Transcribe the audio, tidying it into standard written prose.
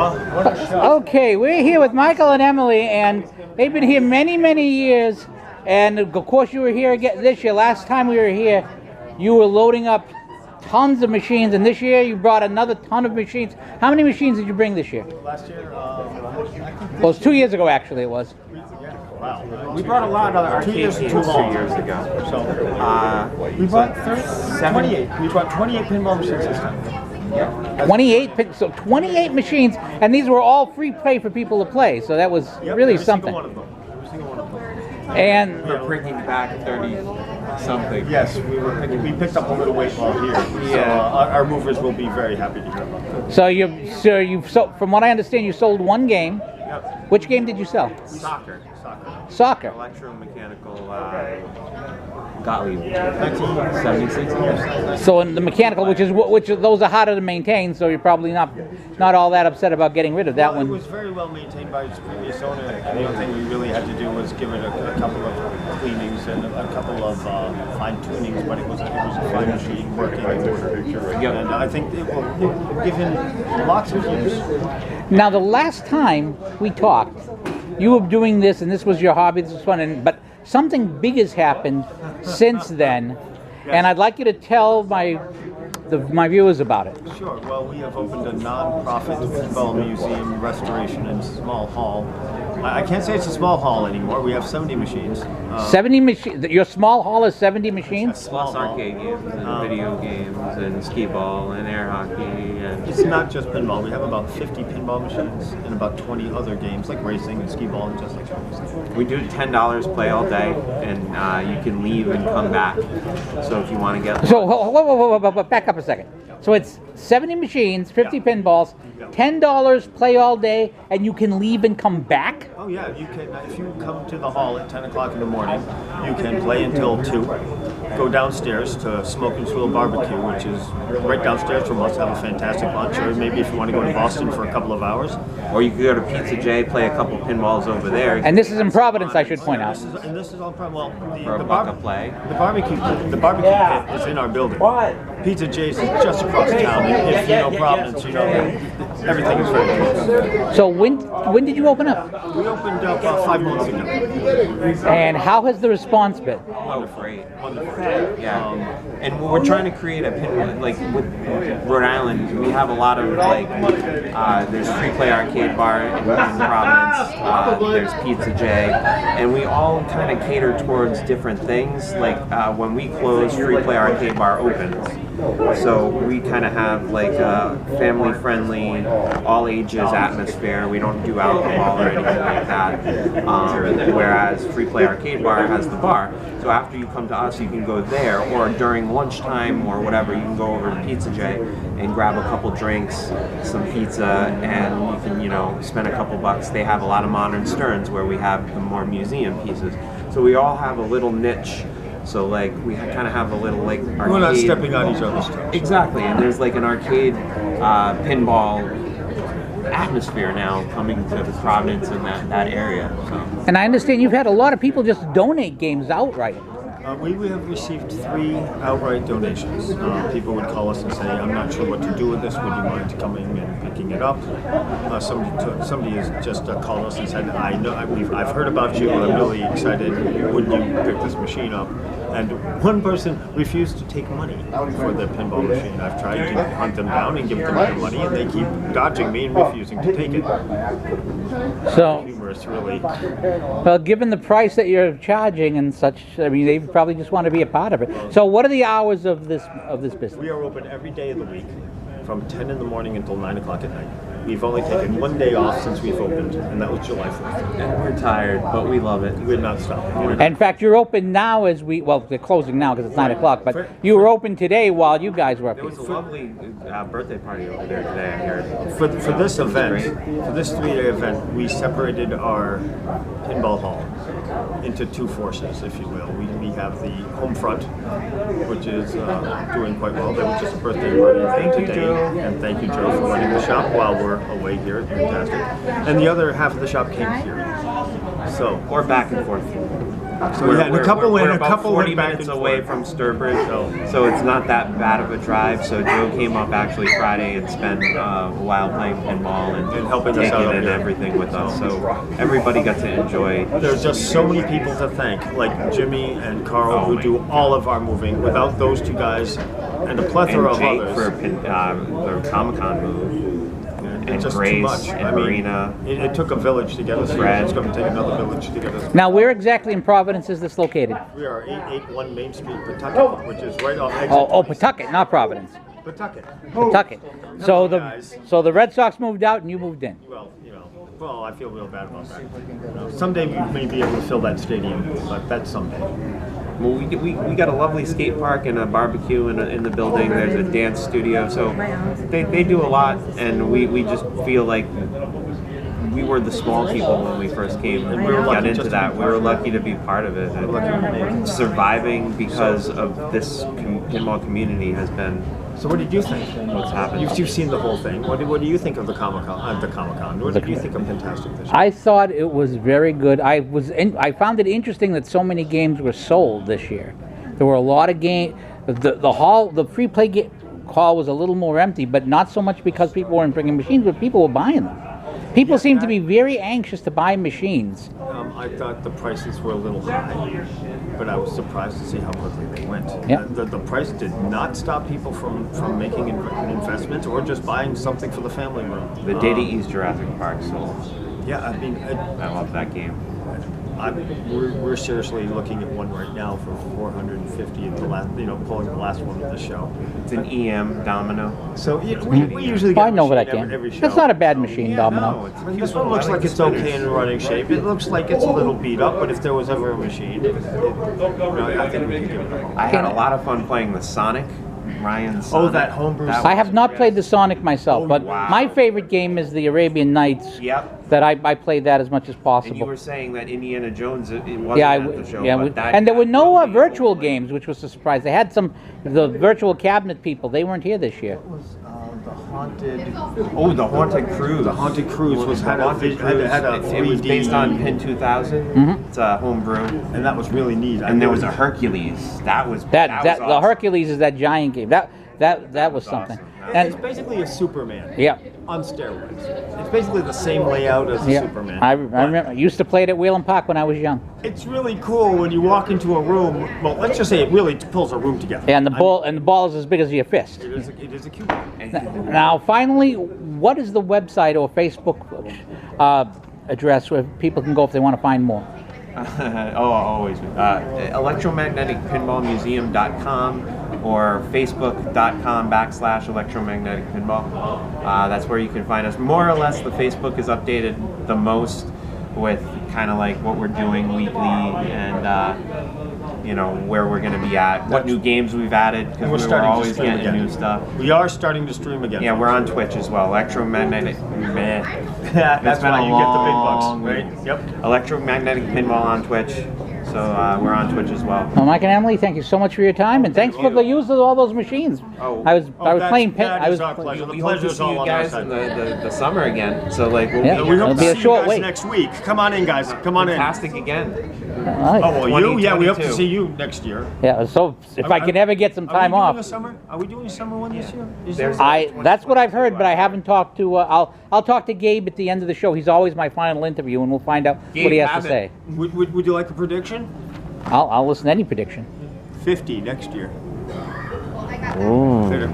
What a show. Okay, we're here with Michael and Emily, and they've been here many, many years. And of course, you were here again this year. Last time we were here, you were loading up tons of machines, and this year you brought another ton of machines. How many machines did you bring this year? Last year, Well, it was 2 years ago, actually, it was. wow. We brought a lot of other arcade games 2 years ago. So we brought 28. We brought 28 pinball machines this time. 28 machines, and these were all free play for people to play. So that was really something. Every single one of them. And We're bringing back 30 something. Yes, we picked up a little weight while here. Yeah. So our movers will be very happy to hear about that. so from what I understand, you sold one game. Yep. Which game did you sell? Soccer. Soccer. Electromechanical Gottlieb. 1976. So in the mechanical, which those are harder to maintain, so you're probably not all that upset about getting rid of that one. It was very well maintained by its previous owner. The only thing we really had to do was give it a couple of cleanings and a couple of fine tunings, but it was a fine machine working in order. And I think it will give him lots of use. Now, the last time we talked, you were doing this, and this was your hobby. This was fun, but something big has happened since then, and I'd like you to tell my viewers about it. Sure. Well, we have opened a non-profit pinball museum restoration and small hall. I can't say it's a small hall anymore. We have 70 machines. 70 machines. Your small hall is 70 machines. Plus arcade games and video games and skee ball and air hockey. And It's not just pinball. We have about 50 pinball machines and about 20 other games like racing and skee ball and just like that. we do $10 play all day, and you can leave and come back. So if you want to get So whoa, back up a second. So it's 70 machines, 50 pinballs, $10 play all day, and you can leave and come back? Oh yeah, you can. If you come to the hall at 10 o'clock in the morning, you can play until 2. Go downstairs to Smoke and Swill Barbecue, which is right downstairs from us. Have a fantastic lunch, or maybe if you want to go to Boston for a couple of hours. Or you could go to Pizza J, play a couple pinballs over there. And this is in Providence, I should point out. This is all well. For a buck a play. The barbecue pit is in our building. Pizza J's is just across town. If you know Providence, you know that everything is very close. So when did you open up? We opened up 5 months ago. And how has the response been? Wonderful. Wonderful. Yeah, and we're trying to create a pin, like with Rhode Island, we have a lot of like, there's Free Play Arcade Bar in Providence, there's Pizza J, and we all kind of cater towards different things. Like when we close, Free Play Arcade Bar opens. So we kind of have like a family-friendly, all-ages atmosphere. We don't do alcohol or anything like that. Whereas Free Play Arcade Bar has the bar. So after you come to us, you can go there, or during lunchtime or whatever, you can go over to Pizza J and grab a couple drinks, some pizza, and you can, spend a couple bucks. They have a lot of modern Sterns where we have the more museum pieces. So we all have a little niche. So like we kind of have a little like arcade. We're not stepping on each other's toes. Exactly, and there's like an arcade pinball atmosphere now coming to Providence in that area. So. And I understand you've had a lot of people just donate games outright. We have received 3 outright donations. People would call us and say, "I'm not sure what to do with this. Would you mind coming and picking it up?" Somebody has just called us and said, I've heard about you. I'm really excited. Would you pick this machine up?" And one person refused to take money for the pinball machine. I've tried to hunt them down and give them their money, and they keep dodging me and refusing to take it. So, Humorous, really. well, given the price that you're charging and such, I mean, they probably just want to be a part of it. So, what are the hours of this business? We are open every day of the week, from 10 in the morning until 9 o'clock at night. We've only taken 1 day off since we've opened, and that was July 4th. And we're tired, but we love it. We're not stopping. In fact, you're open now they're closing now because it's 9 o'clock, but you were open today while you guys were up There here. was a lovely birthday party over there today, I heard. For this event, for this 3-day event, we separated our pinball hall into 2 forces, if you will. We have the home front, which is doing quite well. There was just a birthday party today, and thank you, Joe, for running the shop while we're away here at Pintastic. And the other half of the shop came here. So, Or back and forth. So yeah, and a couple we're went, a about couple 40 went back minutes and away forth. from Sturbridge, so it's not that bad of a drive. So Joe came up actually Friday and spent a while playing pinball and helping us taking out in here. everything with us. So everybody got to enjoy. There's just so many people to thank, like Jimmy and Carl, who do all of our moving. Without those two guys, and a plethora And Jake of others. for the Comic-Con move. It's And just too Grace much. and I mean, Marina. It took a village to get us here. Fred. It's going to take another village to get us. Now, where exactly in Providence is this located? We are 881 Main Street, Pawtucket, which is right off exit. Oh, Pawtucket, not Providence. Pawtucket. Pawtucket. So guys. the Red Sox moved out and you moved in. Well, I feel real bad about that. Someday we may be able to fill that stadium, but that's someday. Well, we got a lovely skate park and a barbecue in the building. There's a dance studio, so they do a lot, and we just feel like we were the small people when we first came and we were got lucky into just to that. be We part were of it. lucky to be part of it, and surviving because of this pinball community has been. So what did you think? What's happened? You've seen the whole thing. What do you think of the Comic-Con? What did you think of Pintastic this year? I thought it was very good. I found it interesting that so many games were sold this year. There were a lot of games. The free play hall was a little more empty, but not so much because people weren't bringing machines, but people were buying them. People seem to be very anxious to buy machines. I thought the prices were a little high, but I was surprised to see how quickly they went. Yeah. The price did not stop people from making an investment or just buying something for the family room. The Data East Jurassic Park sold. Yeah, I mean, I love that game. we're seriously looking at one right now for 450 at the last, pulling the last one of the show. It's an EM domino. So we usually get I know a what I machine can. every show. That's not a bad machine, Domino. No, it's I mean, this one looks like it's okay in running shape. It looks like it's a little beat up, but if there was ever a machine, I think we could give it a go. I had a lot of fun playing the Sonic. Ryan's Sonic. Oh, that homebrew That Sonic. I have not played the Sonic myself, Oh, but wow. my favorite game is the Arabian Nights. Yep. That I played that as much as And you possible. were saying that Indiana Jones, it wasn't Yeah, at the show. yeah, but that and there were no got really virtual cool. games, which was a surprise. They had the virtual cabinet people. They weren't here this year. It was the haunted. Oh, the Haunted Cruise. The Haunted Cruise had a It was 3D, based on Pin 2000. Mm-hmm. It's a homebrew. and that was really neat. And there was a Hercules. That was That was the awesome. Hercules is that giant game. That was something. awesome. It's And basically a Superman. yeah, On steroids. It's basically the same layout as a yeah. Superman. I but remember. I used to play it at Whalen Park when I was young. It's really cool when you walk into a room. Well, let's just say it really pulls a room together. And the ball is as big as your fist. It is a cute one. Now, finally, what is the website or Facebook address where people can go if they want to find more? Always. Electromagneticpinballmuseum.com or facebook.com/electromagneticpinball. That's where you can find us. More or less, the Facebook is updated the most with kind of like what we're doing weekly and where we're going to be at, what new games we've added, And because we're we're starting to always stream getting again. new stuff. We are starting to stream again. Yeah, we're on Twitch as well. Electromagnetic. That's why you get the big bucks, long right? week. Yep. Electromagnetic Pinball on Twitch. So we're on Twitch as well. Well, Mike and Emily, thank you so much for your time, and thanks for the use of all those machines. Oh. I was playing pin. That I is was our pleasure. The We hope to pleasure's see all you on our guys side. in the summer again. So we'll Yeah. be It'll We hope be to a see short you guys wait. next week. Come on in, guys. Come on in. Pintastic again. All right. Oh, well, you? Yeah, we hope to 2022. see you next year. Yeah. So if I can ever get some time Are we doing a off, summer? Are we doing a summer one this year? that's what I've heard, but I haven't talked to. I'll talk to Gabe at the end of the show. He's always my final interview, and we'll find out what Gabe he has to Abbott. say. Would you like a prediction? I'll listen to any prediction. 50 next year. Ooh. Later.